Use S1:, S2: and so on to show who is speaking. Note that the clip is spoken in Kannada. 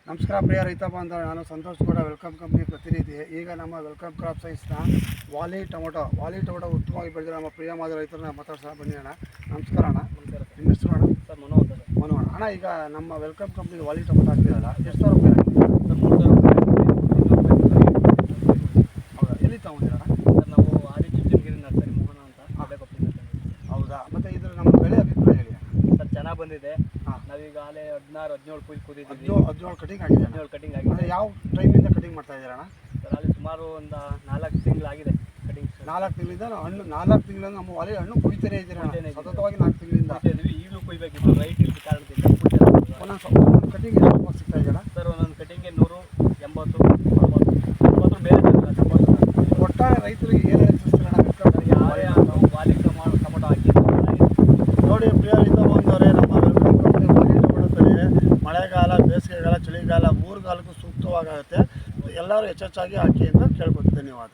S1: ನಮಸ್ಕಾರ ಪ್ರಿಯ ರೈತ ಬಾಂಧವ, ನಾನು ಸಂತೋಷ್ ಗೌಡ, ವೆಲ್ಕಮ್ ಕಂಪ್ನಿ ಪ್ರತಿನಿಧಿ. ಈಗ ನಮ್ಮ ವೆಲ್ಕಮ್ ಕ್ರಾಪ್ ಸೈನ್ಸ್ನ ವಾಲಿ ಟೊಮೊಟೊ ಉತ್ತಮವಾಗಿ ಬೆಳೆದಿರೋ ನಮ್ಮ ಪ್ರಿಯ ಮಾದರಿ ರೈತರನ್ನ ಮಾತಾಡ್ಸೋಣ. ಬನ್ನಿ ಅಣ್ಣ. ನಮಸ್ಕಾರ ಅಣ್ಣ. ನಿಮ್ಮ ಹೆಸರು ಅಣ್ಣ?
S2: ಸರ್ ಮನು
S1: ಅಣ್ಣ. ಈಗ ನಮ್ಮ ವೆಲ್ಕಮ್ ಕಂಪ್ನಿ ವಾಲಿ ಟೊಮೊಟೊ ಹಾಕ್ತಿರಲ್ಲ, ಎಷ್ಟು ಸಾವಿರ ರೂಪಾಯಿ ಹೌದಾ? ಎಲ್ಲಿ ತಗೊಂಡಿರೋಣ?
S2: ಸರ್ ನಾವು ಆದಿ ಚುಂಚನಗಿರಿ ನರ್ಸರಿ ಮೋಹನ ಅಂತ
S1: ಹೌದಾ? ಮತ್ತು ಇದ್ರ ನಮ್ಮ ಬೆಳೆ ಅಭಿಪ್ರಾಯ ಹೇಳಿ.
S2: ಸರ್ ಚೆನ್ನಾಗಿ ಬಂದಿದೆ. ನಾವೀಗ ಆಲೆ 16-17 ಕುಯ್ದು ಕೂದಿದ್ದೀವಿ.
S1: 17 ಕಟಿಂಗ್ ಆಗಿದೆ.
S2: 17 ಕಟಿಂಗ್ ಆಗಿದೆ.
S1: ಯಾವ ಟೈಮಿಂದ ಕಟಿಂಗ್ ಮಾಡ್ತಾ ಇದ್ದೀರಣ್ಣ?
S2: ಸರ್ ಅಲ್ಲಿ ಸುಮಾರು ಒಂದು 4 ತಿಂಗಳಾಗಿದೆ ಕಟಿಂಗ್.
S1: 4 ತಿಂಗಳಿಂದ ಹಣ್ಣು, 4 ತಿಂಗಳಿಂದ ನಮ್ಮ ವಾಲಿ ಹಣ್ಣು ಕುಯ್ತಾನೆ ಇದ್ದೀರಣ್ಣ ಸತತವಾಗಿ. 4 ತಿಂಗಳಿಂದ
S2: ಈಗಲೂ ಕುಯ್ಬೇಕಿತ್ತು, ರೈಟ್ ಇಲ್ಲದ ಕಾರಣದಿಂದ
S1: ಒಂದೊಂದು ಕಟಿಂಗ್ ಎಷ್ಟು ರೂಪಾಯಿ ಸಿಗ್ತಾ ಇದೆಯಲ್ಲ
S2: ಸರ್? ಒಂದೊಂದು ಕಟಿಂಗ್ಗೆ 180, 90 ಬೇರೆ
S1: ಒಟ್ಟಾರೆ ರೈತರಿಗೆ ಏನು ಹೆಚ್ಚಿಸ್ತೀರಣ್ಣ?
S2: ಯಾರೇ ನಾವು ವಾಲಿ ಟೊಮೊಟೊ ಹಾಕಿ
S1: ನೋಡಿ ಪ್ರಿಯ ರೈತ ಬಂದವರೇ, ನಮ್ಮ ವೆಲ್ಕಮ್ ಕಂಪ್ನಿ ವಾಲಿ ಟೊಮೊಟೊ ತಳಿ ಮಳೆಗಾಲ, ಬೇಸಿಗೆಗಾಲ, ಚಳಿಗಾಲ 3 ಕಾಲಕ್ಕೂ ಸೂಕ್ತವಾಗುತ್ತೆ. ಎಲ್ಲರೂ ಹೆಚ್ಚೆಚ್ಚಾಗಿ ಹಾಕಿ ಅಂತ ಕೇಳ್ಬೋದು. ಧನ್ಯವಾದ.